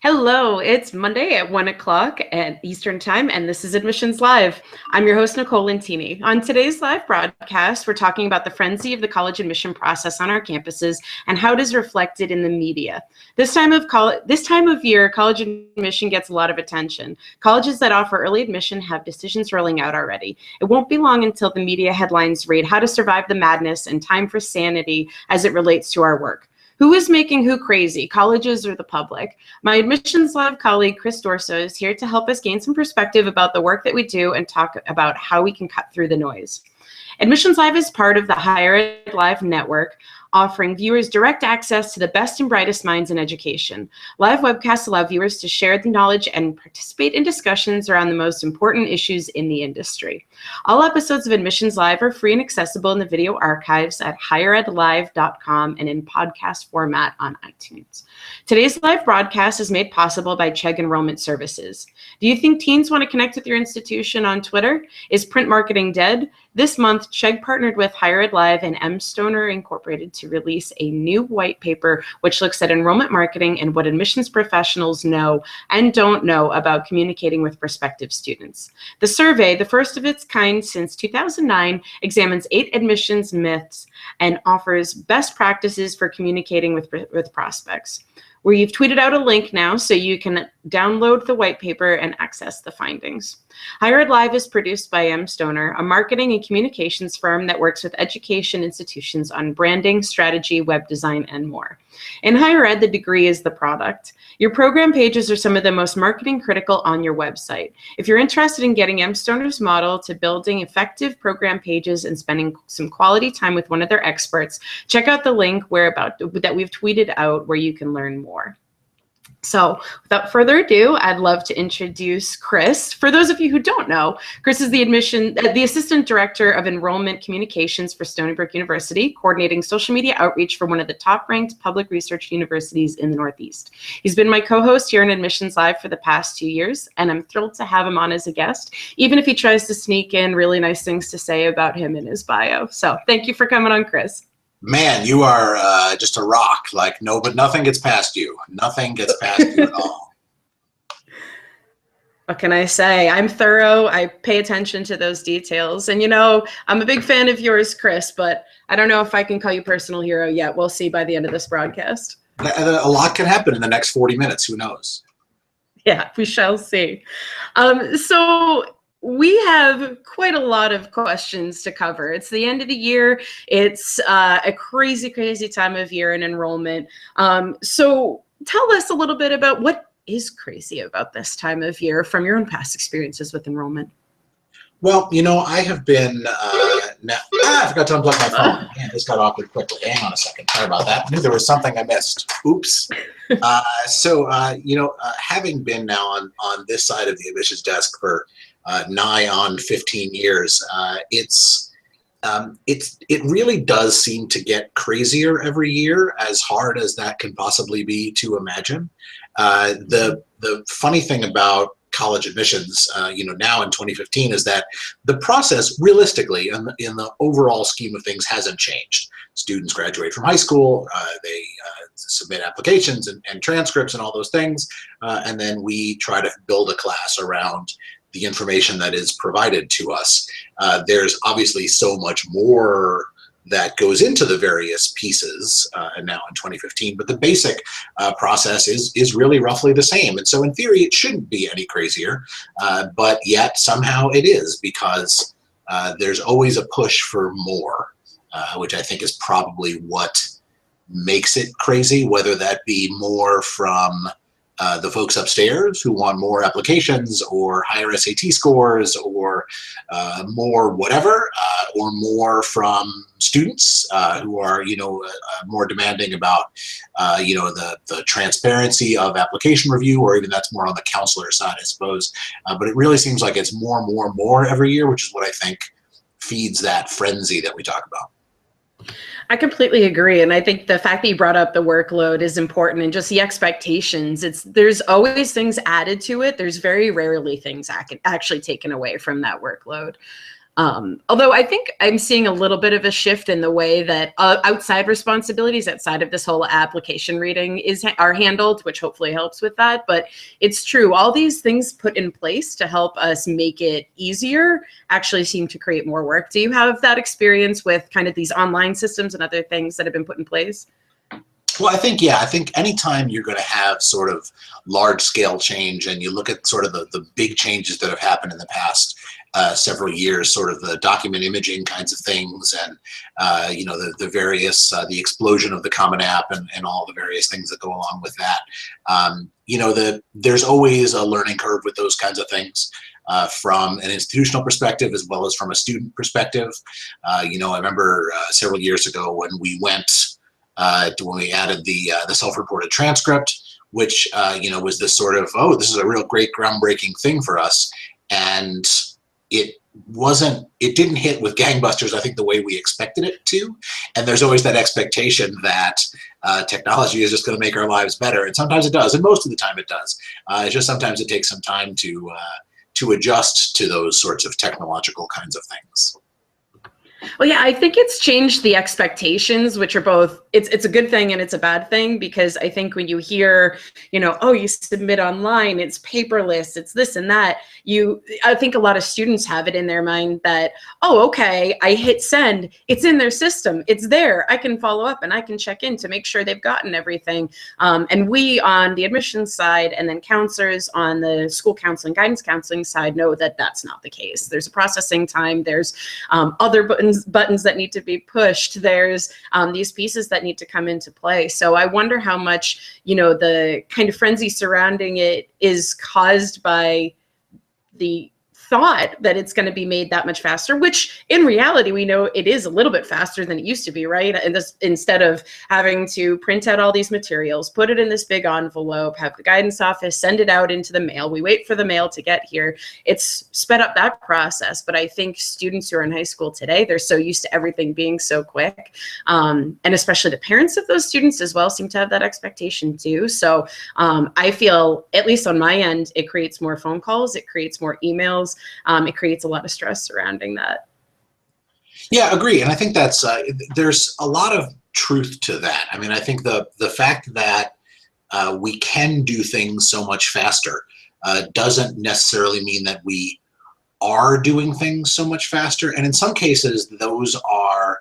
Hello, it's Monday at 1 o'clock at Eastern Time, and this is Admissions Live. I'm your host, Nicole Lentini. On today's live broadcast, we're talking about the frenzy of the college admission process on our campuses and how it is reflected in the media. This time of year, college admission gets a lot of attention. Colleges that offer early admission have decisions rolling out already. It won't be long until the media headlines read how to survive the madness and time for sanity as it relates to our work. Who is making who crazy, colleges or the public? My Admissions Live colleague, Chris Dorso, is here to help us gain some perspective about the work that we do and talk about how we can cut through the noise. Admissions Live is part of the Higher Ed Live network, offering viewers direct access to the best and brightest minds in education. Live webcasts allow viewers to share the knowledge and participate in discussions around the most important issues in the industry. All episodes of Admissions Live are free and accessible in the video archives at higheredlive.com and in podcast format on iTunes. Today's live broadcast is made possible by Chegg Enrollment Services. Do you think teens want to connect with your institution on Twitter? Is print marketing dead? This month, Chegg partnered with Higher Ed Live and M. Stoner Incorporated to release a new white paper which looks at enrollment marketing and what admissions professionals know and don't know about communicating with prospective students. The survey, the first of its kind since 2009, examines 8 admissions myths and offers best practices for communicating with prospects. We've tweeted out a link now so you can download the white paper and access the findings. Higher Ed Live is produced by M. Stoner, a marketing and communications firm that works with education institutions on branding, strategy, web design, and more. In higher ed, the degree is the product. Your program pages are some of the most marketing critical on your website. If you're interested in getting M. Stoner's model to building effective program pages and spending some quality time with one of their experts, check out the link that we've tweeted out where you can learn more. So without further ado, I'd love to introduce Chris. For those of you who don't know, Chris is the Assistant Director of Enrollment Communications for Stony Brook University, coordinating social media outreach for one of the top-ranked public research universities in the Northeast. He's been my co-host here in Admissions Live for the past 2 years, and I'm thrilled to have him on as a guest, even if he tries to sneak in really nice things to say about him in his bio. So thank you for coming on, Chris. Man, you are just a rock. But nothing gets past you. Nothing gets past you at all. What can I say? I'm thorough. I pay attention to those details. And, I'm a big fan of yours, Chris, but I don't know if I can call you personal hero yet. We'll see by the end of this broadcast. A lot can happen in the next 40 minutes. Who knows? Yeah, we shall see. So we have quite a lot of questions to cover. It's the end of the year. It's a crazy, crazy time of year in enrollment. So tell us a little bit about what is crazy about this time of year from your own past experiences with enrollment. Well, I have been, I forgot to unplug my phone. Man, this got awkward quickly. Hang on a second. Sorry about that. I knew there was something I missed. Oops. Having been now on this side of the admissions desk for nigh on 15 years, it really does seem to get crazier every year, as hard as that can possibly be to imagine. The funny thing about college admissions, now in 2015, is that the process, realistically, in the overall scheme of things, hasn't changed. Students graduate from high school, they submit applications and transcripts and all those things, and then we try to build a class around the information that is provided to us. There's obviously so much more that goes into the various pieces now in 2015, but the basic process is really roughly the same. And so in theory, it shouldn't be any crazier, but yet somehow it is, because there's always a push for more, which I think is probably what makes it crazy, whether that be more from the folks upstairs who want more applications or higher SAT scores or more whatever, or more from students who are, more demanding about, the transparency of application review, or even that's more on the counselor side, I suppose. But it really seems like it's more every year, which is what I think feeds that frenzy that we talk about. I completely agree. And I think the fact that you brought up the workload is important, and just the expectations. There's always things added to it. There's very rarely things actually taken away from that workload. Although I think I'm seeing a little bit of a shift in the way that outside responsibilities outside of this whole application reading are handled, which hopefully helps with that. But it's true, all these things put in place to help us make it easier actually seem to create more work. Do you have that experience with kind of these online systems and other things that have been put in place? Well, I think anytime you're going to have sort of large scale change, and you look at sort of the big changes that have happened in the past several years, sort of the document imaging kinds of things, and the various the explosion of the Common App and all the various things that go along with that. There's always a learning curve with those kinds of things. From an institutional perspective as well as from a student perspective. I remember several years ago when we added the self-reported transcript, which was this sort of, oh, this is a real great groundbreaking thing for us, and it didn't hit with gangbusters, I think, the way we expected it to. And there's always that expectation that technology is just going to make our lives better, and sometimes it does, and most of the time it does. It's just sometimes it takes some time to adjust to those sorts of technological kinds of things. Well, yeah, I think it's changed the expectations, which are both, it's a good thing and it's a bad thing, because I think when you hear, oh, you submit online, it's paperless, it's this and that, I think a lot of students have it in their mind that, oh, okay, I hit send, it's in their system, it's there, I can follow up and I can check in to make sure they've gotten everything. And we on the admissions side, and then counselors on the school counseling, guidance counseling side, know that that's not the case. There's a processing time, there's other buttons that need to be pushed, there's these pieces that need to come into play. So I wonder how much the kind of frenzy surrounding it is caused by the thought that it's going to be made that much faster, which in reality we know it is a little bit faster than it used to be, right? And this, instead of having to print out all these materials, put it in this big envelope, have the guidance office send it out into the mail, we wait for the mail to get here, it's sped up that process. But I think students who are in high school today, they're so used to everything being so quick, and especially the parents of those students as well seem to have that expectation too. So I feel, at least on my end, it creates more phone calls, it creates more emails, it creates a lot of stress surrounding that. Yeah, agree. And I think that's there's a lot of truth to that. I mean, I think the fact that we can do things so much faster doesn't necessarily mean that we are doing things so much faster. And in some cases, those are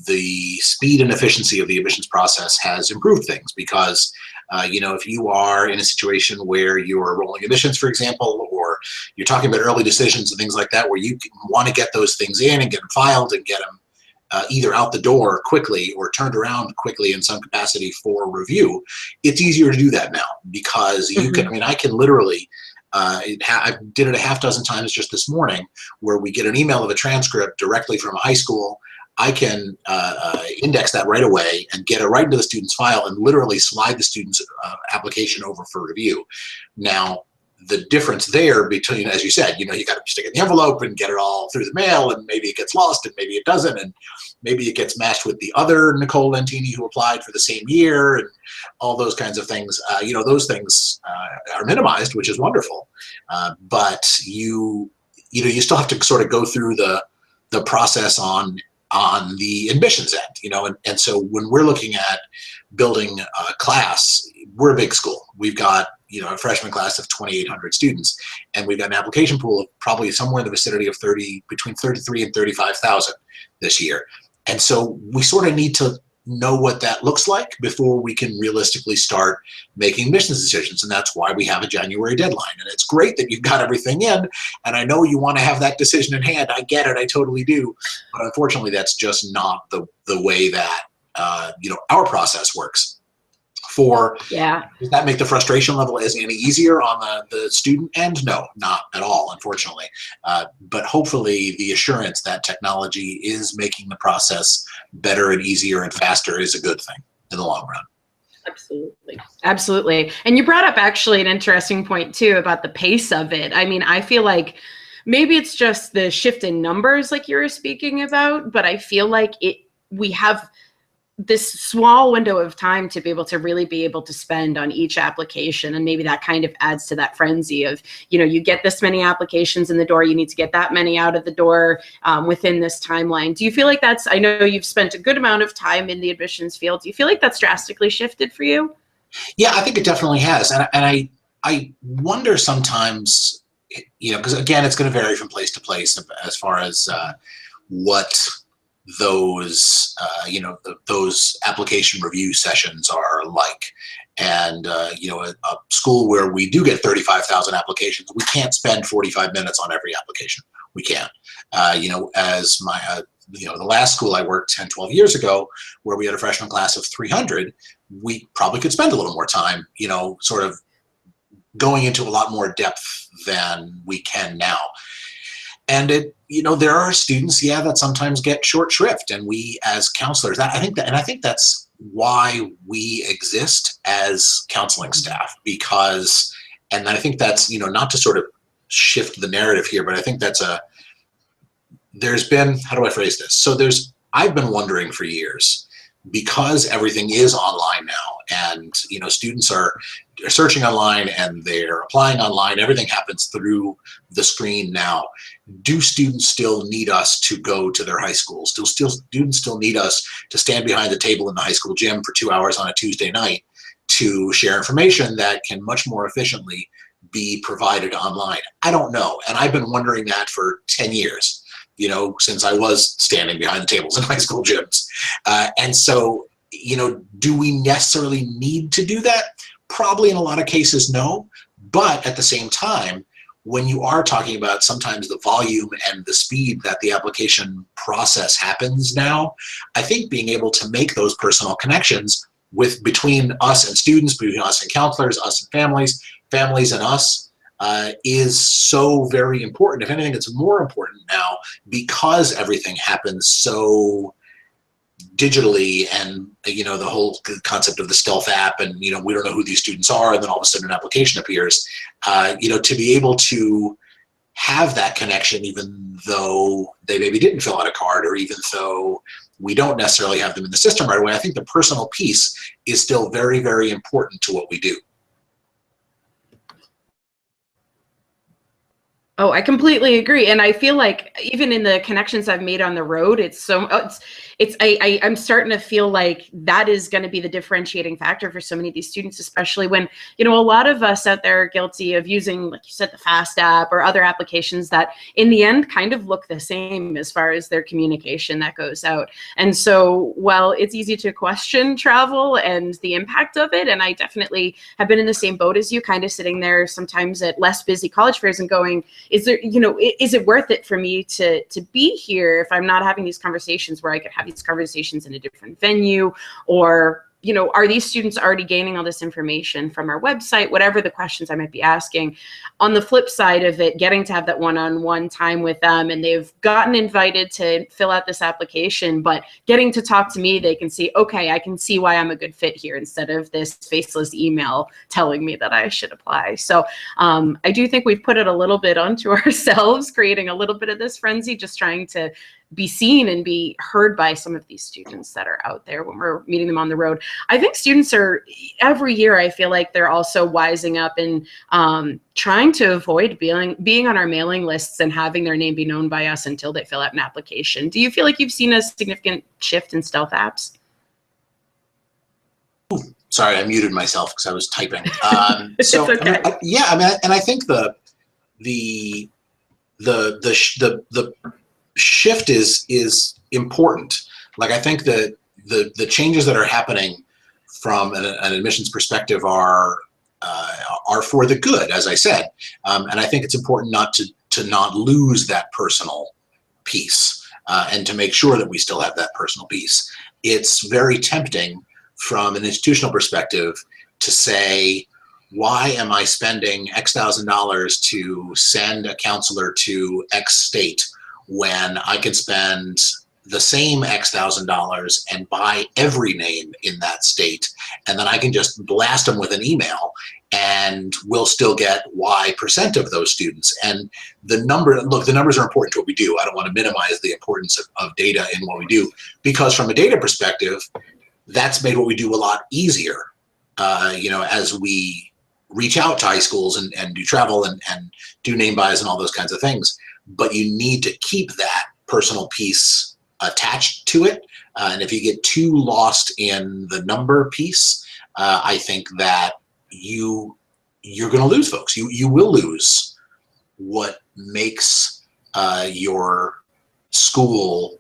the speed and efficiency of the admissions process has improved things, because if you are in a situation where you're rolling admissions, for example, or you're talking about early decisions and things like that, where you want to get those things in and get them filed and get them either out the door quickly or turned around quickly in some capacity for review, it's easier to do that now, because you can, I mean, I can literally, I did it a half dozen times just this morning, where we get an email of a transcript directly from a high school. I can index that right away and get it right into the student's file and literally slide the student's application over for review. Now, the difference there between, as you said, you got to stick it in the envelope and get it all through the mail, and maybe it gets lost and maybe it doesn't, and maybe it gets matched with the other Nicole Lentini who applied for the same year, and all those kinds of things. Those things are minimized, which is wonderful, but you still have to sort of go through the process on the admissions end, and so when we're looking at building a class, we're a big school. We've got, a freshman class of 2,800 students, and we've got an application pool of probably somewhere in the vicinity of between 33 and 35,000 this year. And so we sort of need to know what that looks like before we can realistically start making admissions decisions. And that's why we have a January deadline. And it's great that you've got everything in, and I know you want to have that decision in hand. I get it, I totally do. But unfortunately, that's just not the way that our process works. Does that make the frustration level any easier on the student end? No, not at all, unfortunately. But hopefully the assurance that technology is making the process better and easier and faster is a good thing in the long run. Absolutely. Absolutely. And you brought up actually an interesting point too about the pace of it. I mean, I feel like maybe it's just the shift in numbers like you were speaking about, but I feel like we have this small window of time to be able to really be able to spend on each application. And maybe that kind of adds to that frenzy of, you get this many applications in the door, you need to get that many out of the door within this timeline. Do you feel like I know you've spent a good amount of time in the admissions field. Do you feel like that's drastically shifted for you? Yeah, I think it definitely has. And I wonder sometimes, because again, it's going to vary from place to place as far as what those those application review sessions are like. And a school where we do get 35,000 applications, we can't spend 45 minutes on every application. We can't. As my the last school I worked 10, 12 years ago, where we had a freshman class of 300, we probably could spend a little more time, sort of going into a lot more depth than we can now. And there are students, that sometimes get short shrift, and we as counselors, I think that's why we exist as counseling staff, because, and I think that's, not to sort of shift the narrative here, but I think there's been, how do I phrase this? So I've been wondering for years, because everything is online now, and students are searching online and they're applying online, everything happens through the screen now. Do students still need us to go to their high schools? Do students still need us to stand behind the table in the high school gym for 2 hours on a Tuesday night to share information that can much more efficiently be provided online? I don't know, and I've been wondering that for 10 years. Since I was standing behind the tables in high school gyms. And so, do we necessarily need to do that? Probably in a lot of cases, no. But at the same time, when you are talking about sometimes the volume and the speed that the application process happens now, I think being able to make those personal connections between us and students, between us and counselors, us and families and us, is so very important. If anything, it's more important now because everything happens so digitally, and the whole concept of the stealth app, and we don't know who these students are, and then all of a sudden an application appears. To be able to have that connection, even though they maybe didn't fill out a card, or even though we don't necessarily have them in the system right away, I think the personal piece is still very, very important to what we do. Oh, I completely agree. And I feel like even in the connections I've made on the road, I'm starting to feel like that is going to be the differentiating factor for so many of these students, especially when, a lot of us out there are guilty of using, like you said, the FAST app or other applications that in the end kind of look the same as far as their communication that goes out. And so while it's easy to question travel and the impact of it, and I definitely have been in the same boat as you, kind of sitting there sometimes at less busy college fairs and going, is it worth it for me to be here if I'm not having these conversations where I could have these conversations in a different venue? Or, are these students already gaining all this information from our website? Whatever the questions I might be asking. On the flip side of it, getting to have that one-on-one time with them, and they've gotten invited to fill out this application, but getting to talk to me, they can see, okay, I can see why I'm a good fit here, instead of this faceless email telling me that I should apply. So I do think we've put it a little bit onto ourselves, creating a little bit of this frenzy, just trying to be seen and be heard by some of these students that are out there when we're meeting them on the road. I think students are, every year, I feel like they're also wising up and trying to avoid being on our mailing lists and having their name be known by us until they fill out an application. Do you feel like you've seen a significant shift in stealth apps? Ooh, sorry, I muted myself because I was typing. So okay. And I think the shift is important. Like, I think that the changes that are happening from an admissions perspective are for the good, as I said, and I think it's important not to lose that personal piece, and to make sure that we still have that personal piece. It's very tempting from an institutional perspective to say, why am I spending X $1,000 to send a counselor to X state when I can spend the same X $1,000 and buy every name in that state, and then I can just blast them with an email and we'll still get Y% of those students. And the numbers are important to what we do. I don't want to minimize the importance of data in what we do, because from a data perspective, that's made what we do a lot easier, as we reach out to high schools and do travel and do name buys and all those kinds of things. But you need to keep that personal piece attached to it. And if you get too lost in the number piece, I think that you're going to lose folks. You will lose what makes your school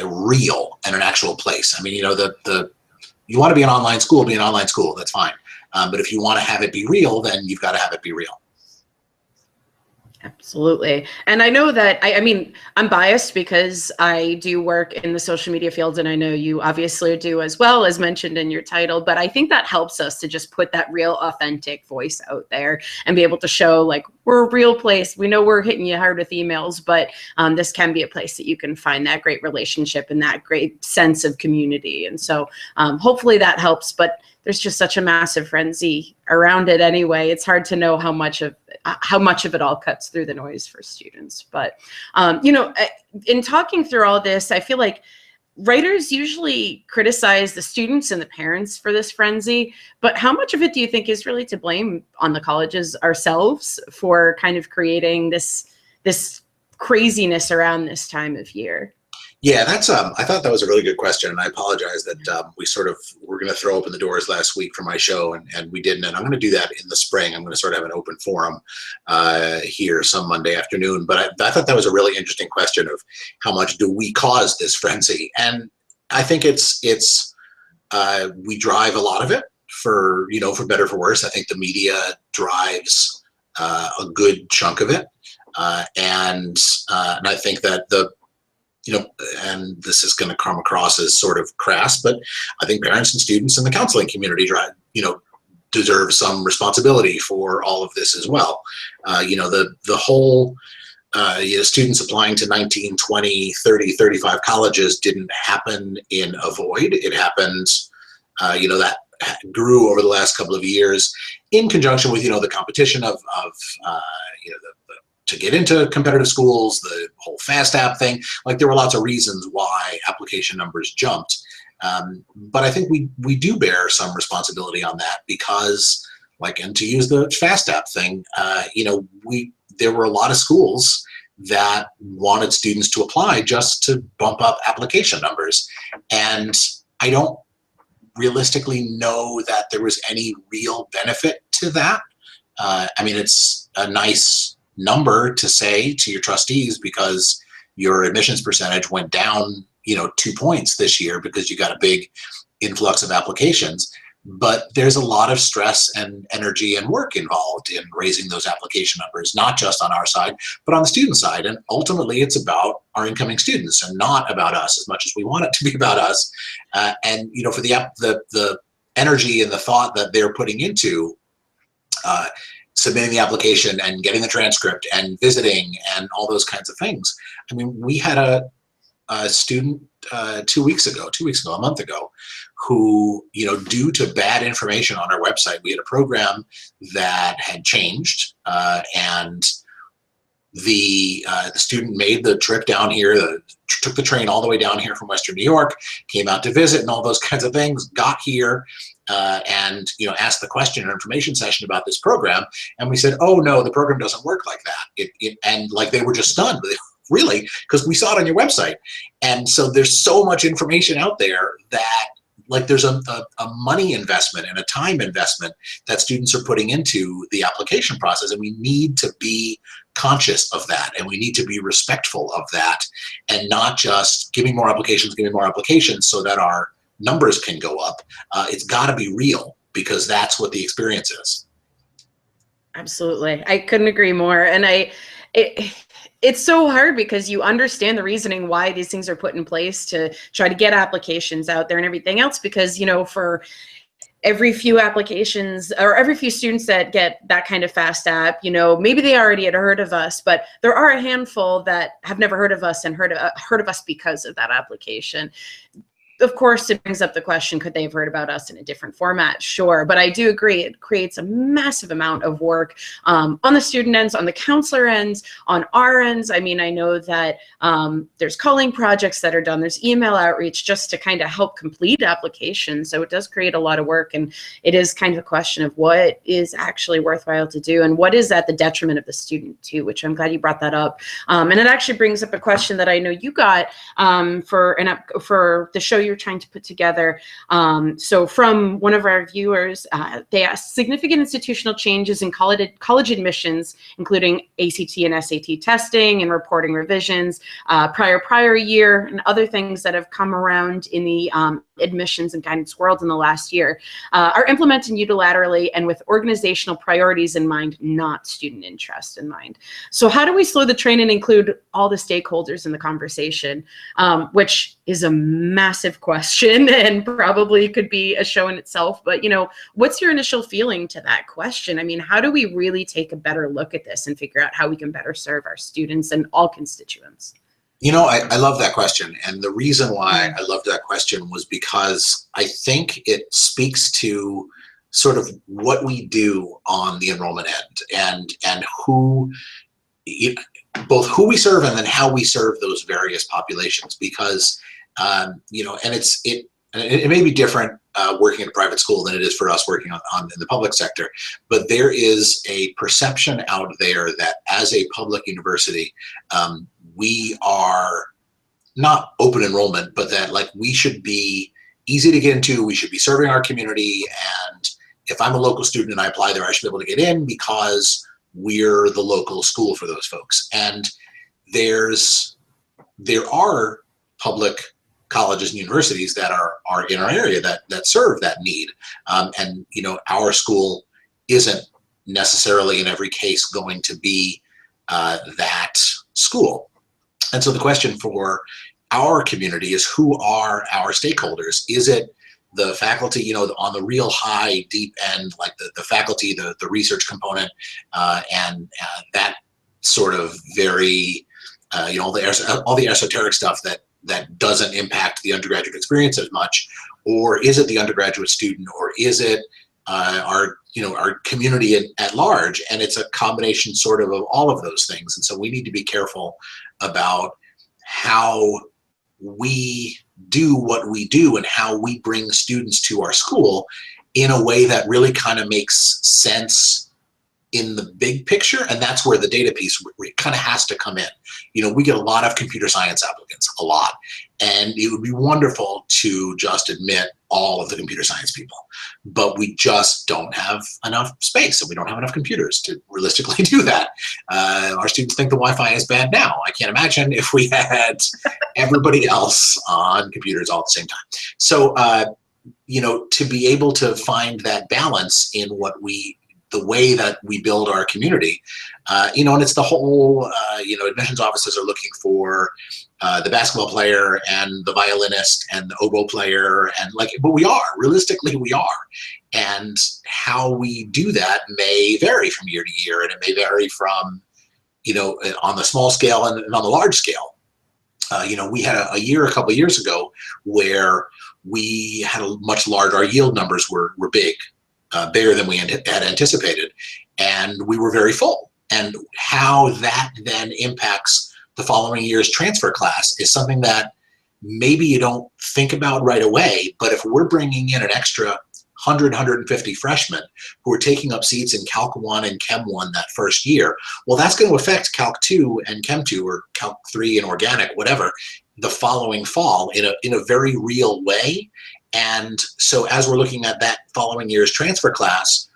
real and an actual place. I mean, you want to be an online school, be an online school. That's fine. But if you want to have it be real, then you've got to have it be real. Absolutely. And I know that, I mean, I'm biased because I do work in the social media field, and I know you obviously do as well, as mentioned in your title, but I think that helps us to just put that real authentic voice out there and be able to show, like, we're a real place. We know we're hitting you hard with emails, but this can be a place that you can find that great relationship and that great sense of community. And so hopefully that helps, but there's just such a massive frenzy around it anyway. It's hard to know how much of it all cuts through the noise for students. But, in talking through all this, I feel like writers usually criticize the students and the parents for this frenzy, but how much of it do you think is really to blame on the colleges ourselves for kind of creating this craziness around this time of year? Yeah, that's I thought that was a really good question, and I apologize that we sort of were going to throw open the doors last week for my show, and we didn't. And I'm going to do that in the spring. I'm going to sort of have an open forum here some Monday afternoon. But I thought that was a really interesting question of how much do we cause this frenzy, and I think it's we drive a lot of it for better or for worse. I think the media drives a good chunk of it, and I think that and this is going to come across as sort of crass, but I think parents and students and the counseling community deserve some responsibility for all of this as well. The whole students applying to 19, 20, 30, 35 colleges didn't happen in a void. It happened, that grew over the last couple of years in conjunction with, the competition of to get into competitive schools, the whole FAST app thing. Like, there were lots of reasons why application numbers jumped. But I think we do bear some responsibility on that because, and to use the FAST app thing, there were a lot of schools that wanted students to apply just to bump up application numbers. And I don't realistically know that there was any real benefit to that. It's a nice number to say to your trustees because your admissions percentage went down 2 points this year because you got a big influx of applications, but there's a lot of stress and energy and work involved in raising those application numbers, not just on our side but on the student side. And ultimately it's about our incoming students and not about us as much as we want it to be about us. And for the energy and the thought that they're putting into submitting the application and getting the transcript and visiting and all those kinds of things. I mean, we had a student 2 weeks ago, a month ago, who, due to bad information on our website, we had a program that had changed, and the student made the trip down here, took the train all the way down here from Western New York, came out to visit and all those kinds of things, got here, and asked the question and information session about this program, and we said, oh no, the program doesn't work like that. And they were just stunned, really, because we saw it on your website. And so there's so much information out there that there's a money investment and a time investment that students are putting into the application process, and we need to be conscious of that, and we need to be respectful of that, and not just giving more applications so that our numbers can go up. It's got to be real because that's what the experience is. Absolutely. I couldn't agree more. And it's so hard because you understand the reasoning why these things are put in place to try to get applications out there and everything else, because, for every few applications or every few students that get that kind of FAST app, maybe they already had heard of us, but there are a handful that have never heard of us and heard of us because of that application. of course, it brings up the question, could they have heard about us in a different format? Sure. But I do agree, it creates a massive amount of work on the student ends, on the counselor ends, on our ends. I mean, I know that there's calling projects that are done, there's email outreach just to kind of help complete applications. So it does create a lot of work, and it is kind of a question of what is actually worthwhile to do and what is at the detriment of the student too, which I'm glad you brought that up. And it actually brings up a question that I know you got for the show you're trying to put together. So from one of our viewers, they asked significant institutional changes in college admissions, including ACT and SAT testing and reporting revisions, prior year, and other things that have come around in the admissions and guidance world in the last year, are implemented unilaterally and with organizational priorities in mind, not student interest in mind. So how do we slow the train and include all the stakeholders in the conversation, which is a massive question and probably could be a show in itself. But, you know, what's your initial feeling to that question? I mean, how do we really take a better look at this and figure out how we can better serve our students and all constituents? You know, I love that question. And the reason why I love that question was because I think it speaks to sort of what we do on the enrollment end and who, both who we serve and then how we serve those various populations. Because, you know, and it may be different working in a private school than it is for us working in the public sector, but there is a perception out there that as a public university, we are not open enrollment, but that like we should be easy to get into, we should be serving our community, and if I'm a local student and I apply there, I should be able to get in because we're the local school for those folks. And there are public colleges and universities that are in our area that serve that need. And you know, our school isn't necessarily in every case going to be that school. And so the question for our community is, who are our stakeholders? Is it the faculty, you know, on the real high, deep end, like the faculty, the research component, and that sort of very, you know, all the esoteric stuff that doesn't impact the undergraduate experience as much? Or is it the undergraduate student, or is it our community at large? And it's a combination sort of all of those things. And so we need to be careful about how we do what we do and how we bring students to our school in a way that really kind of makes sense in the big picture. And that's where the data piece kind of has to come in. You know, we get a lot of computer science applicants, a lot. And it would be wonderful to just admit all of the computer science people, but we just don't have enough space and we don't have enough computers to realistically do that. Our students think the Wi-Fi is bad now. I can't imagine if we had everybody else on computers all at the same time. So, you know, to be able to find that balance in the way that we build our community, you know, and it's the whole, you know, admissions offices are looking for the basketball player and the violinist and the oboe player, and like, but realistically we are. And how we do that may vary from year to year, and it may vary from, you know, on the small scale and on the large scale. You know, we had a couple of years ago where we had a much larger, our yield numbers were big. Bigger than we had anticipated, and we were very full. And how that then impacts the following year's transfer class is something that maybe you don't think about right away, but if we're bringing in an extra 100, 150 freshmen who are taking up seats in Calc 1 and Chem 1 that first year, well, that's going to affect Calc 2 and Chem 2 or Calc 3 and Organic, whatever, the following fall in a very real way. And so as we're looking at that following year's transfer class,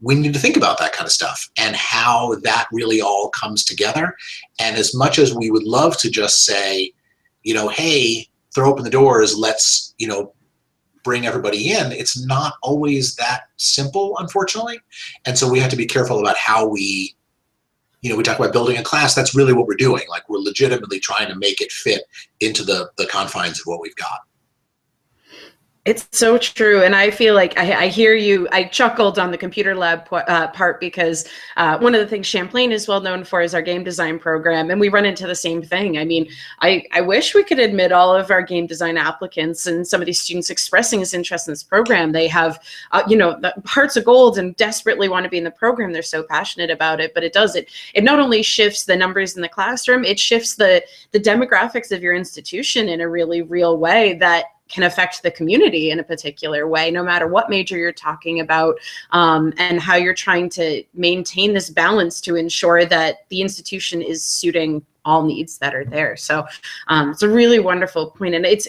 we need to think about that kind of stuff and how that really all comes together. And as much as we would love to just say, you know, hey, throw open the doors, let's, you know, bring everybody in, it's not always that simple, unfortunately. And so we have to be careful about how we, you know, we talk about building a class, that's really what we're doing. Like, we're legitimately trying to make it fit into the confines of what we've got. It's so true. And I feel like I hear you. I chuckled on the computer lab part because one of the things Champlain is well known for is our game design program. And we run into the same thing. I mean, I wish we could admit all of our game design applicants and some of these students expressing this interest in this program. They have, the hearts of gold and desperately want to be in the program. They're so passionate about it. But it not only shifts the numbers in the classroom, it shifts the demographics of your institution in a really real way that can affect the community in a particular way, no matter what major you're talking about, and how you're trying to maintain this balance to ensure that the institution is suiting all needs that are there. So it's a really wonderful point, and it's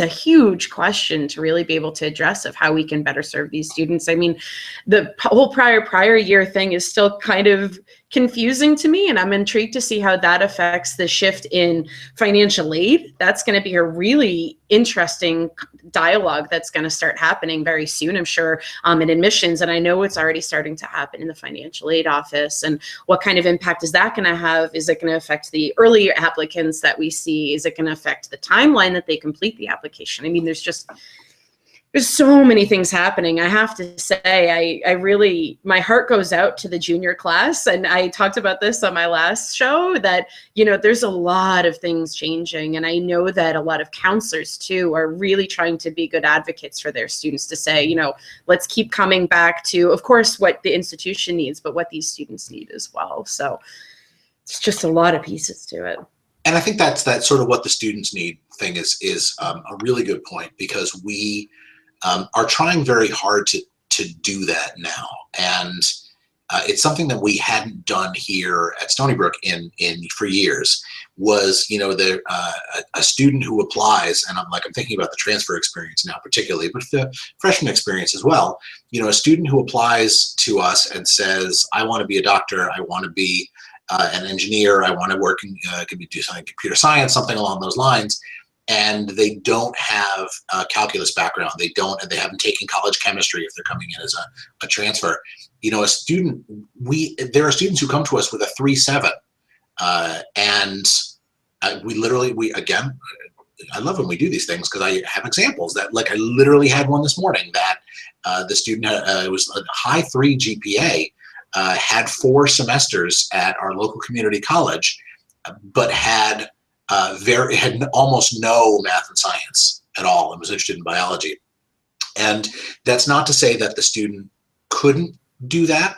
a huge question to really be able to address of how we can better serve these students. I mean, the whole prior year thing is still kind of confusing to me, and I'm intrigued to see how that affects the shift in financial aid. That's going to be a really interesting dialogue that's going to start happening very soon, I'm sure, in admissions. And I know it's already starting to happen in the financial aid office. And what kind of impact is that going to have? Is it going to affect the early applicants that we see? Is it going to affect the timeline that they complete the application? I mean, there's so many things happening. I have to say, I really, my heart goes out to the junior class. And I talked about this on my last show that, there's a lot of things changing. And I know that a lot of counselors too are really trying to be good advocates for their students to say, let's keep coming back to, of course, what the institution needs, but what these students need as well. So it's just a lot of pieces to it. And I think that's sort of what the students need thing is a really good point, because we are trying very hard to do that now. And it's something that we hadn't done here at Stony Brook in for years. Was a student who applies, and I'm thinking about the transfer experience now particularly, but the freshman experience as well. A student who applies to us and says, I want to be a doctor, I want to be an engineer, I want to work in could be do something computer science, something along those lines. And they don't have a calculus background. They haven't taken college chemistry if they're coming in as a transfer. There are students who come to us with a 3.7, and again, I love when we do these things because I have examples that, I literally had one this morning that the student it was a high 3 GPA, had 4 semesters at our local community college, but had almost no math and science at all and was interested in biology. And that's not to say that the student couldn't do that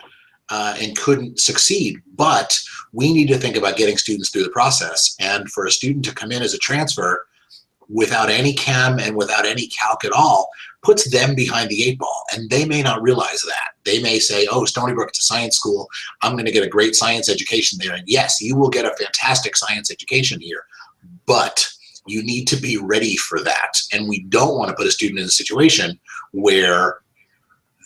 and couldn't succeed, but we need to think about getting students through the process. And for a student to come in as a transfer without any chem and without any calc at all puts them behind the 8 ball, and they may not realize that. They may say, oh, Stony Brook, it's a science school, I'm going to get a great science education there. And yes, you will get a fantastic science education here, but you need to be ready for that. And we don't want to put a student in a situation where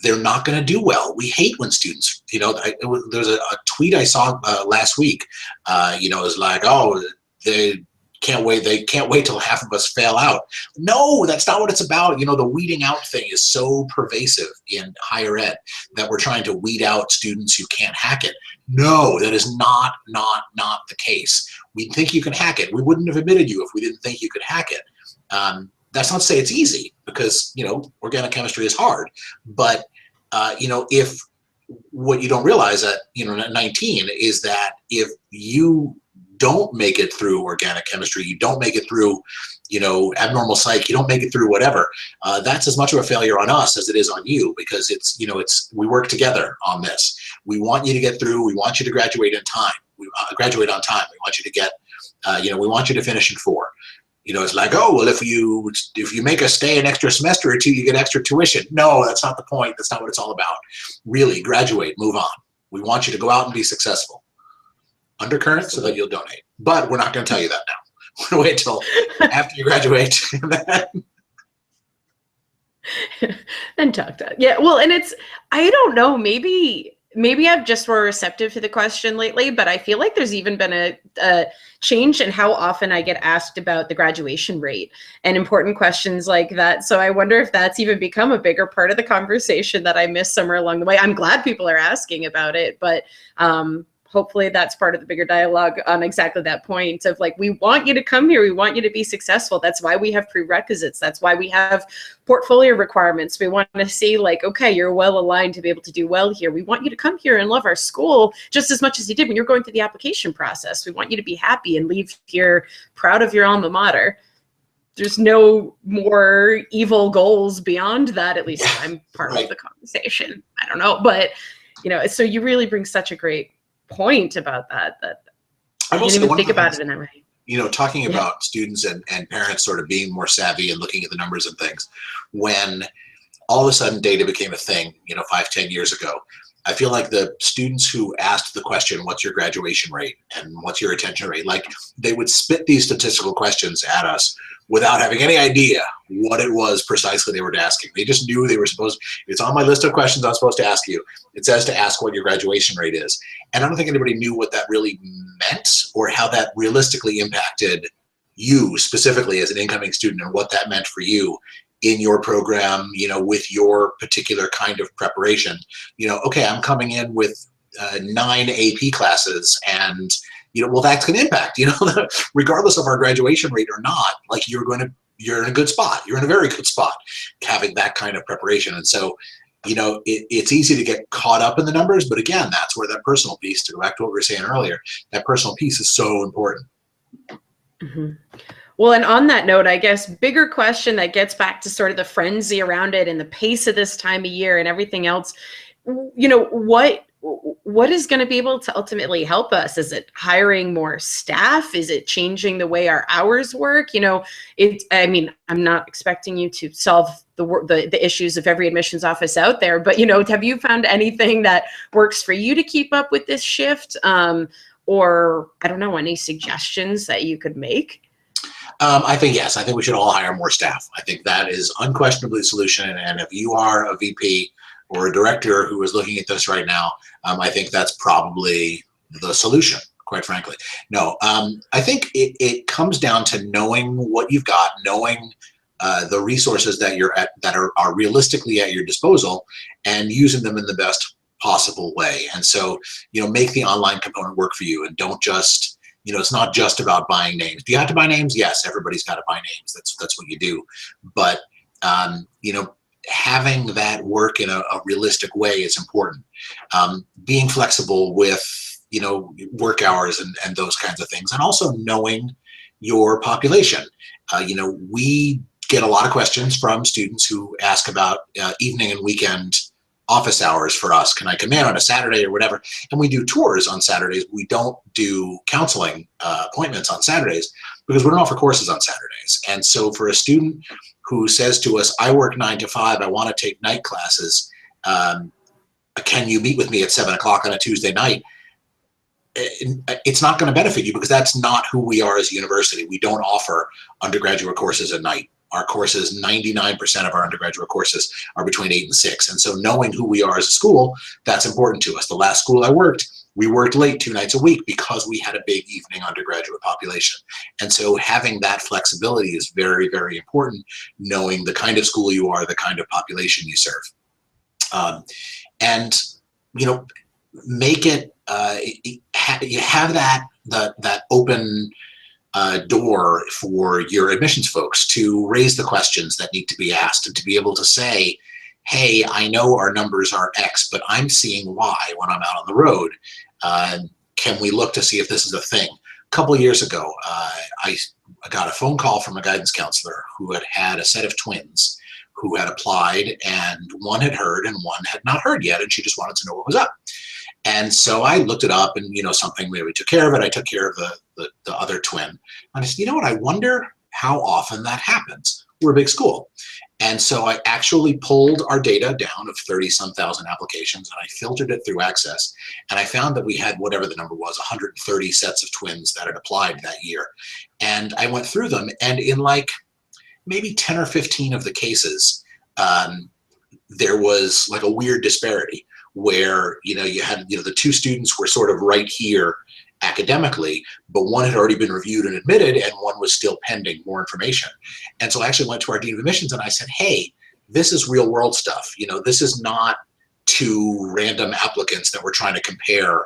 they're not going to do well. We hate when students, there's a tweet I saw last week, it was like, oh, they can't wait till half of us fail out. No, that's not what it's about. The weeding out thing is so pervasive in higher ed that we're trying to weed out students who can't hack it. No, that is not the case. We think you can hack it. We wouldn't have admitted you if we didn't think you could hack it. That's not to say it's easy, because organic chemistry is hard. But if what you don't realize at 19 is that if you don't make it through organic chemistry, you don't make it through abnormal psych, you don't make it through whatever, that's as much of a failure on us as it is on you, because we work together on this. We want you to get through. We want you to graduate in time. We graduate on time. We want you to get we want you to finish in 4. It's like, oh, well, if you make us stay an extra semester or 2, you get extra tuition. No, that's not the point. That's not what it's all about. Really, graduate, move on. We want you to go out and be successful. Undercurrent, so that you'll donate. But we're not going to tell you that now. We're going to wait till after you graduate. Then talk to. Yeah, well, and I don't know, maybe I've just more receptive to the question lately, but I feel like there's even been a change in how often I get asked about the graduation rate and important questions like that. So I wonder if that's even become a bigger part of the conversation that I missed somewhere along the way. I'm glad people are asking about it, but hopefully that's part of the bigger dialogue on exactly that point of like, we want you to come here. We want you to be successful. That's why we have prerequisites. That's why we have portfolio requirements. We want to see like, okay, you're well aligned to be able to do well here. We want you to come here and love our school just as much as you did when you're going through the application process. We want you to be happy and leave here proud of your alma mater. There's no more evil goals beyond that. At least I'm part of the conversation. I don't know, but so you really bring such a great point about that I didn't even think about it in that way. Talking about students and parents sort of being more savvy and looking at the numbers and things, when all of a sudden data became a thing, 5-10 years ago, I feel like the students who asked the question, what's your graduation rate and what's your retention rate, like they would spit these statistical questions at us without having any idea what it was precisely they were asking. They just knew they were supposed, it's on my list of questions I'm supposed to ask you. It says to ask what your graduation rate is. And I don't think anybody knew what that really meant or how that realistically impacted you specifically as an incoming student and what that meant for you in your program, with your particular kind of preparation. Okay, I'm coming in with 9 AP classes and well, that's going to impact, regardless of our graduation rate or not, like you're in a good spot. You're in a very good spot having that kind of preparation. And so, it's easy to get caught up in the numbers, but again, that's where that personal piece, to go back to what we were saying earlier, that personal piece is so important. Mm-hmm. Well, and on that note, I guess bigger question that gets back to sort of the frenzy around it and the pace of this time of year and everything else, what is going to be able to ultimately help us? Is it hiring more staff? Is it changing the way our hours work? I'm not expecting you to solve the issues of every admissions office out there, but, have you found anything that works for you to keep up with this shift? Or I don't know, any suggestions that you could make? I think yes. I think we should all hire more staff. I think that is unquestionably the solution. And if you are a VP or a director who is looking at this right now, I think that's probably the solution, quite frankly. No, I think it comes down to knowing what you've got, knowing the resources that are realistically at your disposal, and using them in the best possible way. And so, make the online component work for you, and don't just, it's not just about buying names. Do you have to buy names? Yes, everybody's got to buy names. That's what you do. But having that work in a realistic way is important. Being flexible with, work hours and those kinds of things, and also knowing your population. We get a lot of questions from students who ask about evening and weekend office hours for us. Can I come in on a Saturday or whatever? And we do tours on Saturdays. We don't do counseling appointments on Saturdays because we don't offer courses on Saturdays. And so for a student who says to us, I work 9 to 5, I want to take night classes, can you meet with me at 7 o'clock on a Tuesday night? It's not going to benefit you because that's not who we are as a university. We don't offer undergraduate courses at night. Our courses, 99% of our undergraduate courses are between 8 and 6. And so knowing who we are as a school, that's important to us. The last school I worked, we worked late 2 nights a week because we had a big evening undergraduate population. And so having that flexibility is very, very important, knowing the kind of school you are, the kind of population you serve. Make it, you have that open door for your admissions folks to raise the questions that need to be asked and to be able to say, hey, I know our numbers are X, but I'm seeing Y when I'm out on the road. Can we look to see if this is a thing? A couple of years ago, I got a phone call from a guidance counselor who had a set of twins who had applied, and one had heard and one had not heard yet, and she just wanted to know what was up. And so I looked it up, and something, we took care of it. I took care of the other twin. And I said, what, I wonder how often that happens. We're a big school. And so I actually pulled our data down of 30-some thousand applications, and I filtered it through Access. And I found that we had, whatever the number was, 130 sets of twins that had applied that year. And I went through them, and in like maybe 10 or 15 of the cases, there was like a weird disparity where, you had, the 2 students were sort of right here academically, but one had already been reviewed and admitted, and one was still pending more information. And so I actually went to our dean of admissions and I said, hey, this is real world stuff. This is not 2 random applicants that we're trying to compare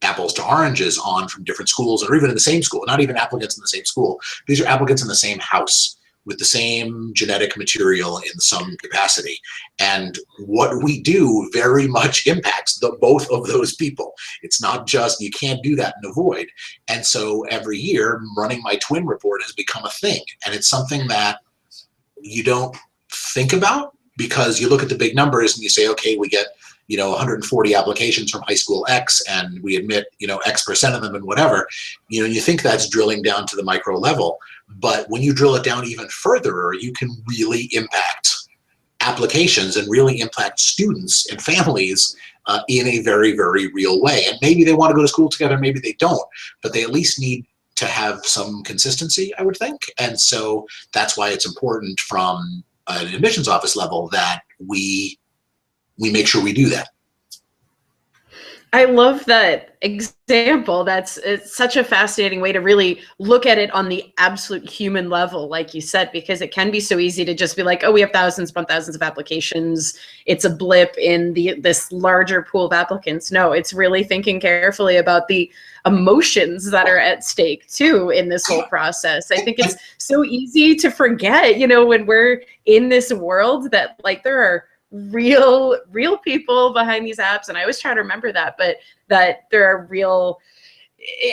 apples to oranges on from different schools, or even in the same school, not even applicants in the same school. These are applicants in the same house with the same genetic material in some capacity. And what we do very much impacts both of those people. It's not just, you can't do that and avoid. And so every year, running my twin report has become a thing. And it's something that you don't think about, because you look at the big numbers and you say, okay, we get 140 applications from high school X, and we admit, X percent of them and whatever, you think that's drilling down to the micro level. But when you drill it down even further, you can really impact applications and really impact students and families in a very, very real way. And maybe they want to go to school together, maybe they don't, but they at least need to have some consistency, I would think. And so that's why it's important from an admissions office level that we make sure we do that. I love that example. It's such a fascinating way to really look at it on the absolute human level, like you said, because it can be so easy to just be like, oh, we have thousands upon thousands of applications. It's a blip in this larger pool of applicants. No, it's really thinking carefully about the emotions that are at stake too in this whole process. I think it's so easy to forget, when we're in this world, that like there are real people behind these apps, and I always try to remember that, but that there are real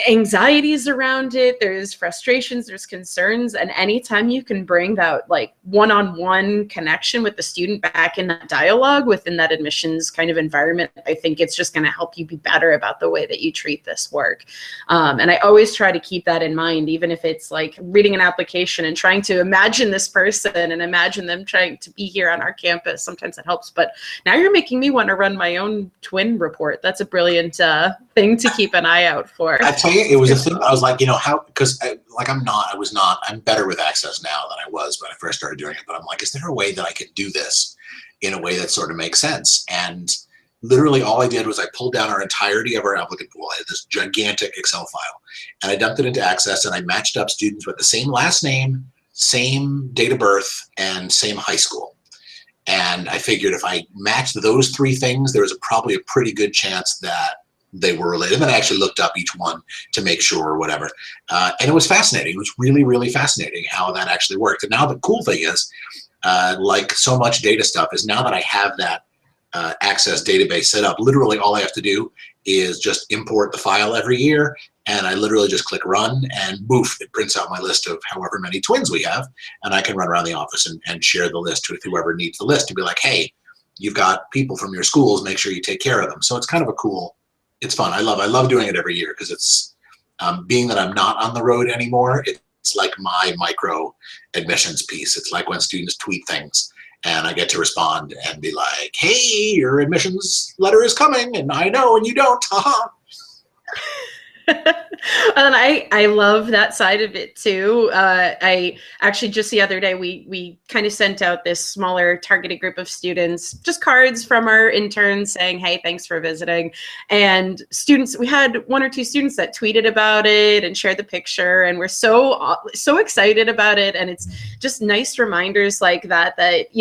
anxieties around it, there's frustrations, there's concerns, and anytime you can bring that like one-on-one connection with the student back in that dialogue within that admissions kind of environment, I think it's just going to help you be better about the way that you treat this work. And I always try to keep that in mind, even if it's like reading an application and trying to imagine this person and imagine them trying to be here on our campus. Sometimes it helps, but now you're making me want to run my own twin report. That's a brilliant thing to keep an eye out for. I tell you, it was a thing. I was like, how, because I'm better with Access now than I was when I first started doing it. But I'm like, is there a way that I could do this in a way that sort of makes sense? And literally all I did was I pulled down our entirety of our applicant pool. I had this gigantic Excel file, and I dumped it into Access, and I matched up students with the same last name, same date of birth, and same high school. And I figured if I matched those three things, there was probably a pretty good chance that they were related. And then I actually looked up each one to make sure or whatever. And it was fascinating. It was really, really fascinating how that actually worked. And now the cool thing is, like so much data stuff, is now that I have that Access database set up, literally all I have to do is just import the file every year. And I literally just click run, and boof, it prints out my list of however many twins we have. And I can run around the office and share the list with whoever needs the list to be like, hey, you've got people from your schools, make sure you take care of them. So it's kind of a cool, it's fun. I love doing it every year, because it's being that I'm not on the road anymore, it's like my micro admissions piece. It's like when students tweet things and I get to respond and be like, hey, your admissions letter is coming, and I know and you don't, haha. And I love that side of it too. I actually just the other day, we kind of sent out this smaller targeted group of students, just cards from our interns saying, hey, thanks for visiting. And students, we had one or two students that tweeted about it and shared the picture, and we're so excited about it. And it's just nice reminders like that that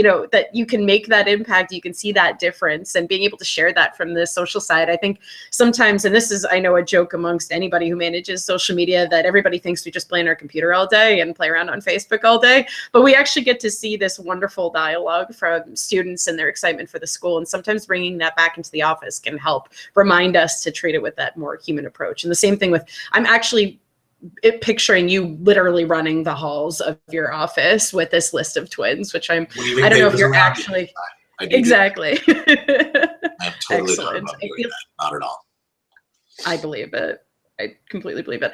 you can make that impact, you can see that difference, and being able to share that from the social side. I think sometimes, and this is, I know, a joke amongst anybody who manages social media, that everybody thinks we just play on our computer all day and play around on Facebook all day, but we actually get to see this wonderful dialogue from students and their excitement for the school. And sometimes bringing that back into the office can help remind us to treat it with that more human approach. And the same thing with, I'm actually picturing you literally running the halls of your office with this list of twins, which I don't know if you're actually, exactly. I'm totally not about doing that, not at all. I believe it. I completely believe it.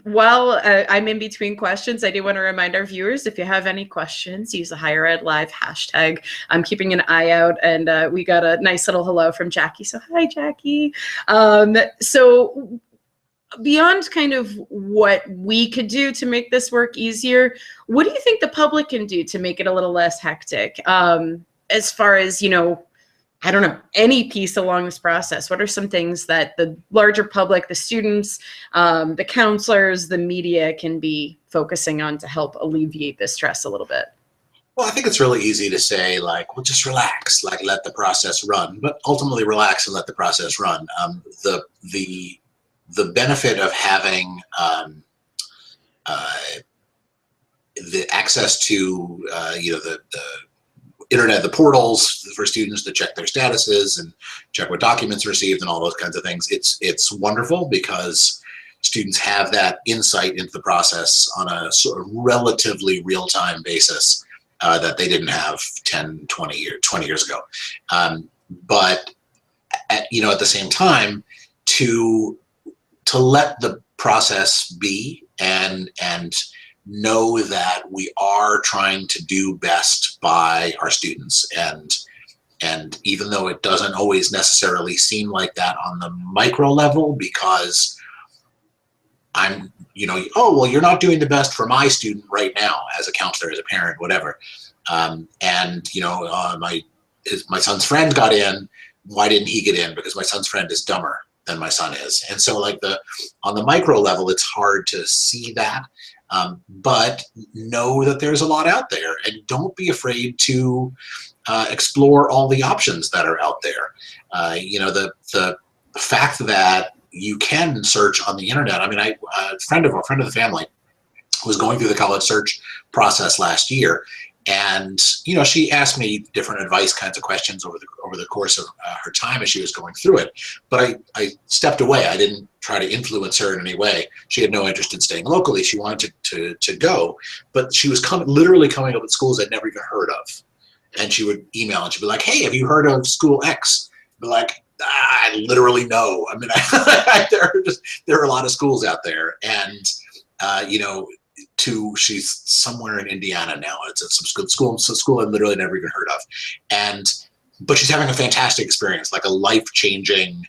While I'm in between questions, I do want to remind our viewers, if you have any questions, use the Higher Ed Live hashtag. I'm keeping an eye out, and we got a nice little hello from Jackie. So hi, Jackie. So beyond kind of what we could do to make this work easier, what do you think the public can do to make it a little less hectic? As far as, I don't know, any piece along this process, what are some things that the larger public, the students, the counselors, the media can be focusing on to help alleviate this stress a little bit? Well, I think it's really easy to say, like, well, just relax, like, let the process run. But ultimately, relax and let the process run. The benefit of having uh, the access to the internet, the portals for students to check their statuses and check what documents received and all those kinds of things. It's wonderful because students have that insight into the process on a sort of relatively real-time basis that they didn't have 10, 20 years ago. But at the same time, to let the process be and know that we are trying to do best by our students, and even though it doesn't always necessarily seem like that on the micro level, because I'm, oh, well, you're not doing the best for my student right now as a counselor, as a parent, whatever. My son's friend got in. Why didn't he get in? Because my son's friend is dumber than my son is. And so on the micro level, it's hard to see that. But know that there's a lot out there, and don't be afraid to explore all the options that are out there. The fact that you can search on the internet. I mean, a friend of the family was going through the college search process last year, and she asked me different advice kinds of questions over the course of her time as she was going through it. But I stepped away. I didn't try to influence her in any way. She had no interest in staying locally. She wanted to go, but she was literally coming up with schools I'd never even heard of. And she would email and she'd be like, "Hey, have you heard of school X?" I'd be like, "I literally know. I mean, there are a lot of schools out there." And she's somewhere in Indiana now. It's some school I literally never even heard of, but she's having a fantastic experience, like a life-changing,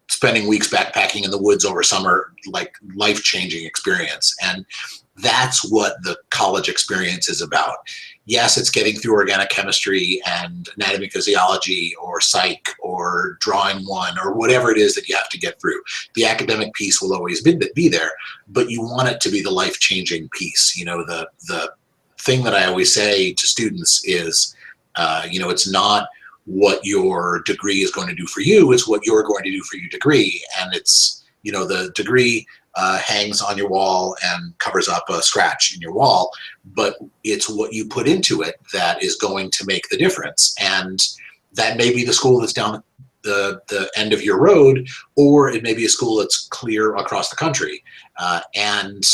spending weeks backpacking in the woods over summer, like life-changing experience. And that's what the college experience is about. Yes, it's getting through organic chemistry and anatomy, physiology, or psych, or drawing one, or whatever it is that you have to get through. The academic piece will always be there, but you want it to be the life-changing piece. The thing that I always say to students is, it's not what your degree is going to do for you, it's what you're going to do for your degree. And it's, the degree hangs on your wall and covers up a scratch in your wall, but it's what you put into it that is going to make the difference. And that may be the school that's down the end of your road, or it may be a school that's clear across the country. And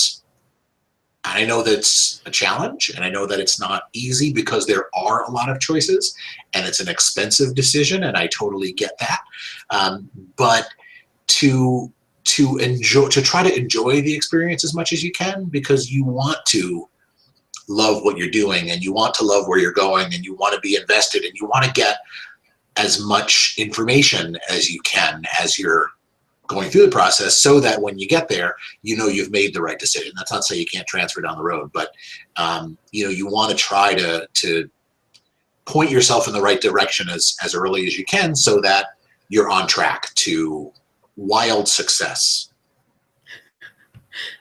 I know that's a challenge, and I know that it's not easy because there are a lot of choices, and it's an expensive decision, and I totally get that. But to try to enjoy the experience as much as you can, because you want to love what you're doing, and you want to love where you're going, and you want to be invested, and you want to get as much information as you can as you're going through the process, so that when you get there, you've made the right decision. That's not to say you can't transfer down the road, but you want to try to point yourself in the right direction as early as you can, so that you're on track to wild success.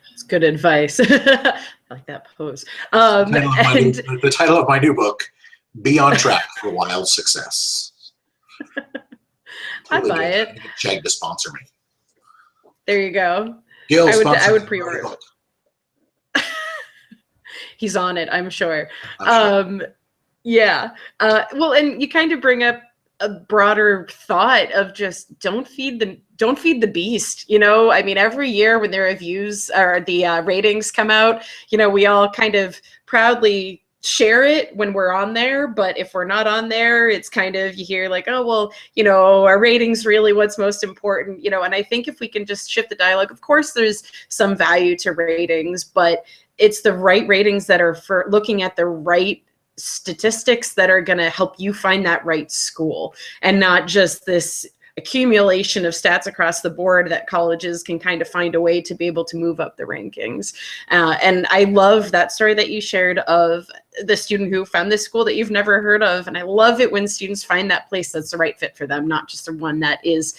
That's good advice. I like that pose. The title of my new book, Be on Track for Wild Success. Totally I buy it. Chegg to sponsor me. There you go. Gil, I would pre-order. He's on it, I'm sure. Yeah. Well, and you kind of bring up a broader thought of just don't feed the beast. I mean, every year when the reviews or the ratings come out, we all kind of proudly share it when we're on there, but if we're not on there, it's kind of, you hear like, oh, well, our ratings really what's most important, and I think if we can just shift the dialogue, of course there's some value to ratings, but it's the right ratings that are for looking at the right statistics that are going to help you find that right school, and not just this accumulation of stats across the board that colleges can kind of find a way to be able to move up the rankings. And I love that story that you shared of the student who found this school that you've never heard of. And I love it when students find that place that's the right fit for them, not just the one that is,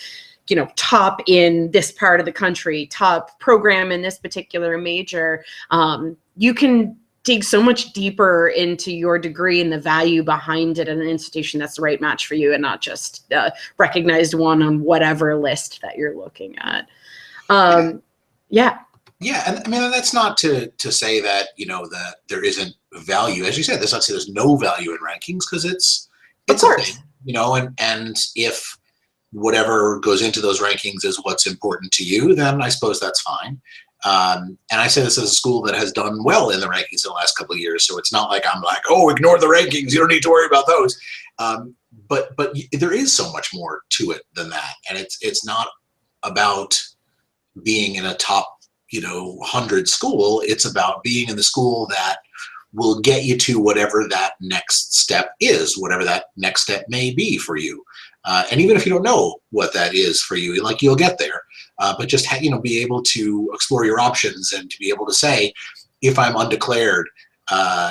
top in this part of the country, top program in this particular major. You can dig so much deeper into your degree and the value behind it in an institution that's the right match for you, and not just recognized one on whatever list that you're looking at. Yeah. Yeah, and I mean, that's not to say that, you know, that there isn't value. As you said, that's not to say there's no value in rankings, because it's a thing, you know, and if whatever goes into those rankings is what's important to you, then I suppose that's fine. And I say this as a school that has done well in the rankings in the last couple of years, so it's not like I'm like, oh, ignore the rankings, you don't need to worry about those. But there is so much more to it than that, and it's not about being in a top, you know, 100 school. It's about being in the school that will get you to whatever that next step is, whatever that next step may be for you. And even if you don't know what that is for you, like, you'll get there. But just, you know, be able to explore your options, and to be able to say, if I'm undeclared,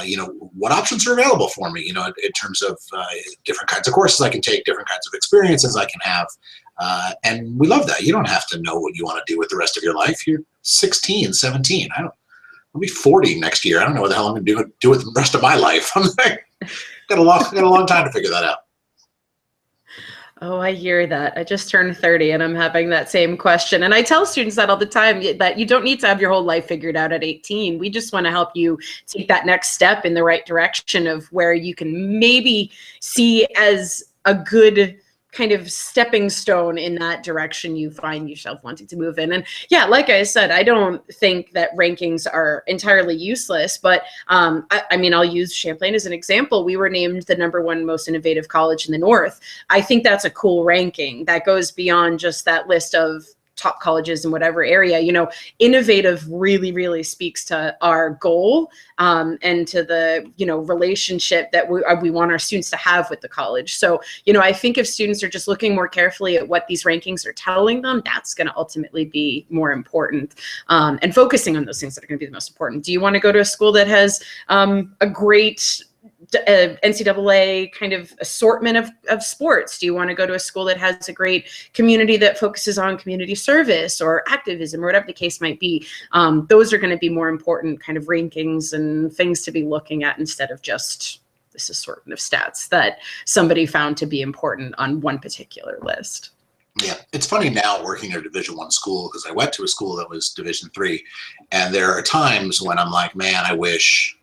you know, what options are available for me, you know, in terms of different kinds of courses I can take, different kinds of experiences I can have. And we love that. You don't have to know what you want to do with the rest of your life. You're 16, 17. I'll be 40 next year. I don't know what the hell I'm going to do with the rest of my life. I'm like, got a long time to figure that out. Oh, I hear that. I just turned 30 and I'm having that same question. And I tell students that all the time, that you don't need to have your whole life figured out at 18. We just want to help you take that next step in the right direction of where you can maybe see as a good kind of stepping stone in that direction you find yourself wanting to move in. And yeah, like I said, I don't think that rankings are entirely useless, but I mean, I'll use Champlain as an example. We were named the #1 most innovative college in the North. I think that's a cool ranking that goes beyond just that list of top colleges in whatever area. You know, innovative really, really speaks to our goal and to the, you know, relationship that we want our students to have with the college. So, you know, I think if students are just looking more carefully at what these rankings are telling them, that's going to ultimately be more important, and focusing on those things that are going to be the most important. Do you want to go to a school that has a great NCAA kind of assortment of sports? Do you want to go to a school that has a great community that focuses on community service or activism or whatever the case might be? Those are going to be more important kind of rankings and things to be looking at, instead of just this assortment of stats that somebody found to be important on one particular list. Yeah, it's funny now working at a Division I school, because I went to a school that was Division III, and there are times when I'm like, man, I wish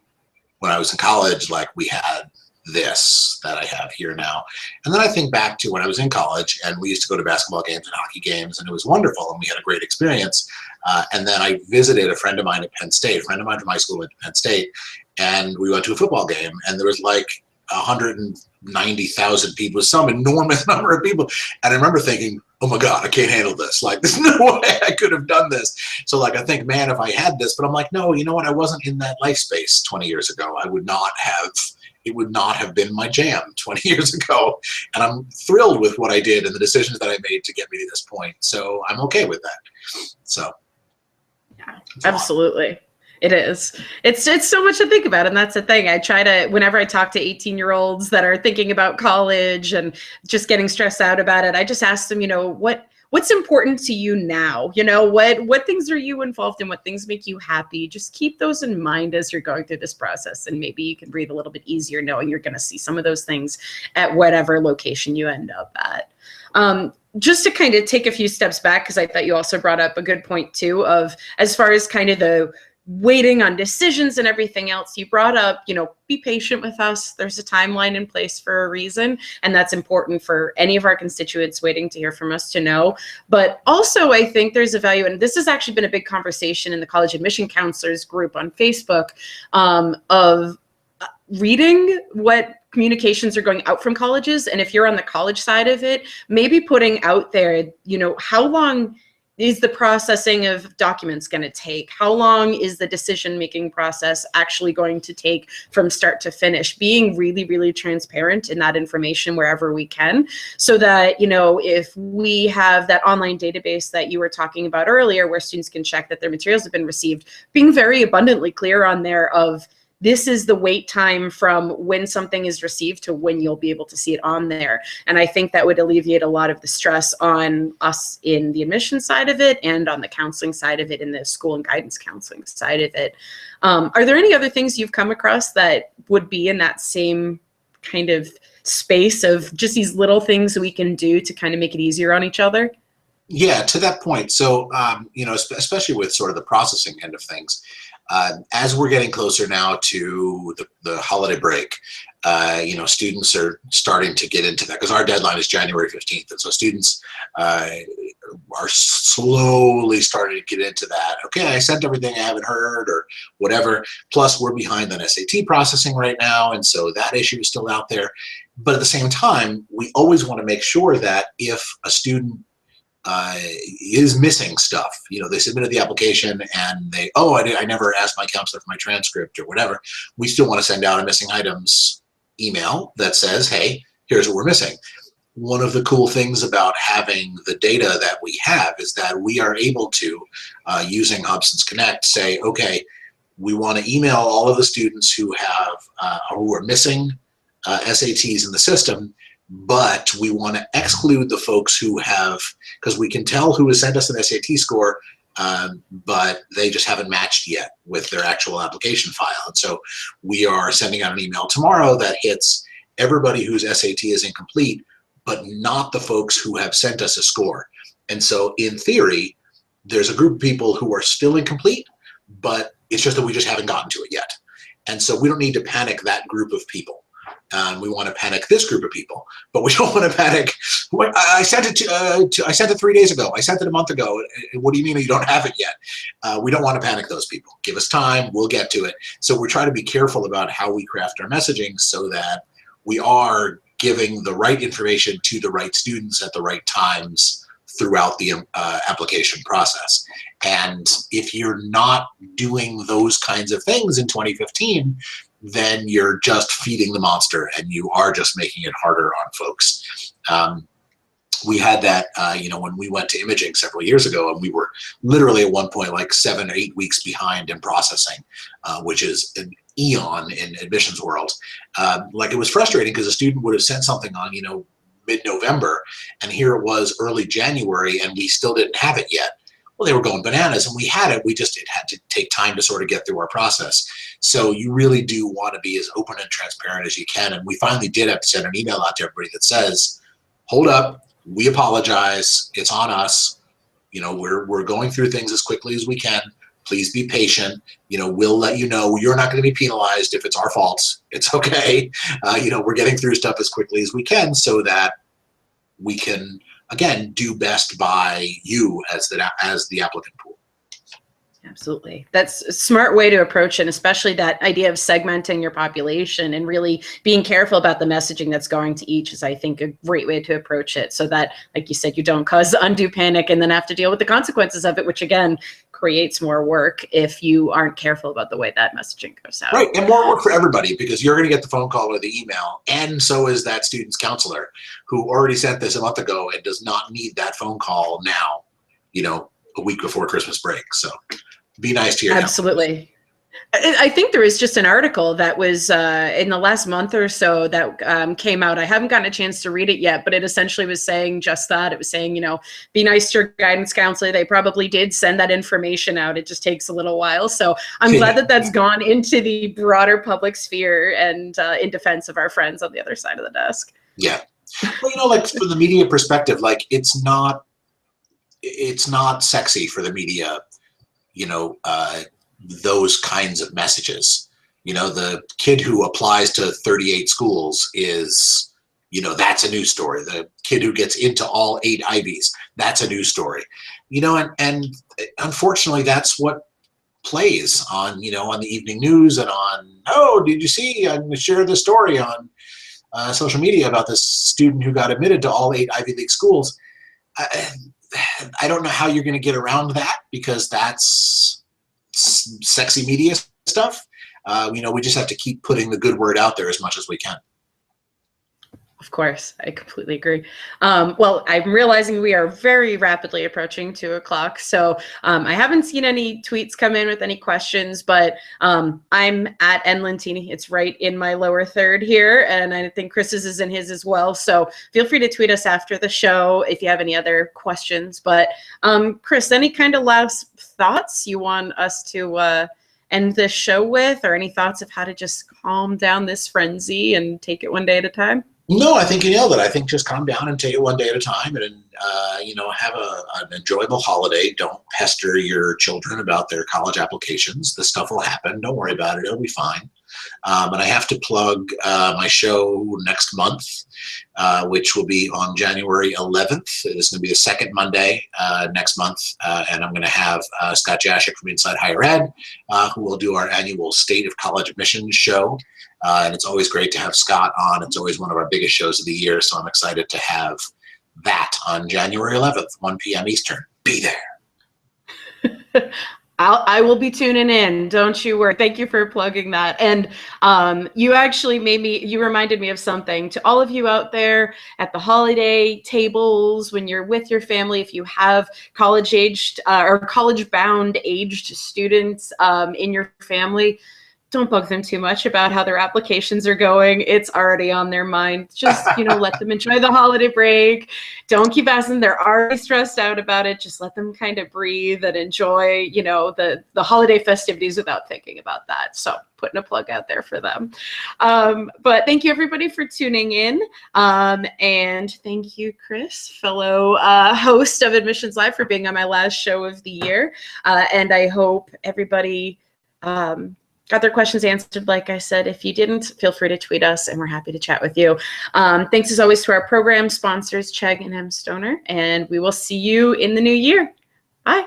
when I was in college, like, we had this that I have here now. And then I think back to when I was in college, and we used to go to basketball games and hockey games, and it was wonderful, and we had a great experience. And then I visited a friend of mine at Penn State. A friend of mine from high school went to Penn State, and we went to a football game, and there was like 190,000 people, some enormous number of people. And I remember thinking, oh my God, I can't handle this. Like, there's no way I could have done this. So like, I think, man, if I had this, but I'm like, no, you know what? I wasn't in that life space 20 years ago. It would not have been my jam 20 years ago. And I'm thrilled with what I did and the decisions that I made to get me to this point. So I'm okay with that. So. Yeah, absolutely. It is. It's so much to think about. And that's the thing. I try to, whenever I talk to 18-year-olds that are thinking about college and just getting stressed out about it, I just ask them, you know, what's important to you now? You know, what things are you involved in? What things make you happy? Just keep those in mind as you're going through this process. And maybe you can breathe a little bit easier knowing you're going to see some of those things at whatever location you end up at. Just to kind of take a few steps back, because I thought you also brought up a good point too, of as far as kind of the waiting on decisions and everything else, you brought up, you know, be patient with us. There's a timeline in place for a reason, and that's important for any of our constituents waiting to hear from us to know. But also, I think there's a value, and this has actually been a big conversation in the college admission counselors group on Facebook, of reading what communications are going out from colleges. And if you're on the college side of it, maybe putting out there, you know, how long is the processing of documents going to take? How long is the decision-making process actually going to take from start to finish? Being really, really transparent in that information wherever we can, so that, you know, if we have that online database that you were talking about earlier, where students can check that their materials have been received, being very abundantly clear on there of this is the wait time from when something is received to when you'll be able to see it on there. And I think that would alleviate a lot of the stress on us in the admission side of it and on the counseling side of it, in the school and guidance counseling side of it. Are there any other things you've come across that would be in that same kind of space of just these little things we can do to kind of make it easier on each other? Yeah, to that point. So, especially with sort of the processing end of things, as we're getting closer now to the holiday break, students are starting to get into that because our deadline is January 15th. And so students are slowly starting to get into that. Okay, I sent everything, I haven't heard or whatever. Plus, we're behind on SAT processing right now. And so that issue is still out there. But at the same time, we always want to make sure that if a student is missing stuff. They submitted the application and I never asked my counselor for my transcript or whatever. We still want to send out a missing items email that says, hey, here's what we're missing. One of the cool things about having the data that we have is that we are able to, using Hobson's Connect, say, okay, we want to email all of the students who are missing SATs in the system, but we want to exclude the folks who have, because we can tell who has sent us an SAT score, but they just haven't matched yet with their actual application file. And so we are sending out an email tomorrow that hits everybody whose SAT is incomplete, but not the folks who have sent us a score. And so in theory, there's a group of people who are still incomplete, but it's just that we just haven't gotten to it yet. And so we don't need to panic that group of people. We want to panic this group of people, but we don't want to panic. I sent it I sent it 3 days ago. I sent it a month ago. What do you mean you don't have it yet? We don't want to panic those people. Give us time. We'll get to it. So we're trying to be careful about how we craft our messaging so that we are giving the right information to the right students at the right times throughout the application process. And if you're not doing those kinds of things in 2015, then you're just feeding the monster and you are just making it harder on folks. We had that, when we went to imaging several years ago, and we were literally at one point like 7 or 8 weeks behind in processing, which is an eon in admissions world. It was frustrating because a student would have sent something on, mid-November, and here it was early January and we still didn't have it yet. Well, they were going bananas, and we had it. It had to take time to sort of get through our process. So you really do want to be as open and transparent as you can. And we finally did have to send an email out to everybody that says, hold up, we apologize. It's on us. We're going through things as quickly as we can. Please be patient. We'll let you know. You're not going to be penalized if it's our fault. It's okay. We're getting through stuff as quickly as we can so that we can, again, do best by you as the applicant pool. Absolutely. That's a smart way to approach it, especially that idea of segmenting your population and really being careful about the messaging that's going to each is, I think, a great way to approach it so that, like you said, you don't cause undue panic and then have to deal with the consequences of it, which again, creates more work if you aren't careful about the way that messaging goes out. Right, and more work for everybody because you're going to get the phone call or the email, and so is that student's counselor who already sent this a month ago and does not need that phone call now, a week before Christmas break. So be nice to your Absolutely. I think there is just an article that was in the last month or so that came out. I haven't gotten a chance to read it yet, but it essentially was saying just that. It was saying, be nice to your guidance counselor. They probably did send that information out. It just takes a little while. So I'm glad that that's gone into the broader public sphere and in defense of our friends on the other side of the desk. Yeah. Well, from the media perspective, it's not sexy for the media, those kinds of messages. The kid who applies to 38 schools is, that's a news story. The kid who gets into all 8 Ivies, that's a news story. And unfortunately, that's what plays on, on the evening news and on, did you see, I'm going to share this story on social media about this student who got admitted to all 8 Ivy League schools. I don't know how you're going to get around that because that's sexy media stuff. We just have to keep putting the good word out there as much as we can. Of course, I completely agree. Well, I'm realizing we are very rapidly approaching 2 o'clock, so I haven't seen any tweets come in with any questions, but I'm at nlentini. It's right in my lower third here, and I think Chris's is in his as well. So feel free to tweet us after the show if you have any other questions. But Chris, any kind of last thoughts you want us to end this show with, or any thoughts of how to just calm down this frenzy and take it one day at a time? No, I think you nailed it. I think just calm down and take it one day at a time, and have an enjoyable holiday. Don't pester your children about their college applications. This stuff will happen. Don't worry about it. It'll be fine. And I have to plug my show next month, which will be on January 11th. It's going to be the second Monday next month, and I'm going to have Scott Jashik from Inside Higher Ed, who will do our annual State of College Admissions show. And it's always great to have Scott on. It's always one of our biggest shows of the year, so I'm excited to have that on January 11th, 1 p.m. Eastern. Be there. I will be tuning in. Don't you worry. Thank you for plugging that. And you actually you reminded me of something. To all of you out there at the holiday tables, when you're with your family, if you have college-aged or college-bound aged students in your family, don't bug them too much about how their applications are going. It's already on their mind. Just, let them enjoy the holiday break. Don't keep asking. They're already stressed out about it. Just let them kind of breathe and enjoy, the holiday festivities without thinking about that. So putting a plug out there for them. But thank you everybody for tuning in. And thank you, Chris, fellow host of Admissions Live, for being on my last show of the year. And I hope everybody got their questions answered. Like I said, if you didn't, feel free to tweet us and we're happy to chat with you. Thanks as always to our program sponsors, Chegg and M. Stoner, and we will see you in the new year. Bye.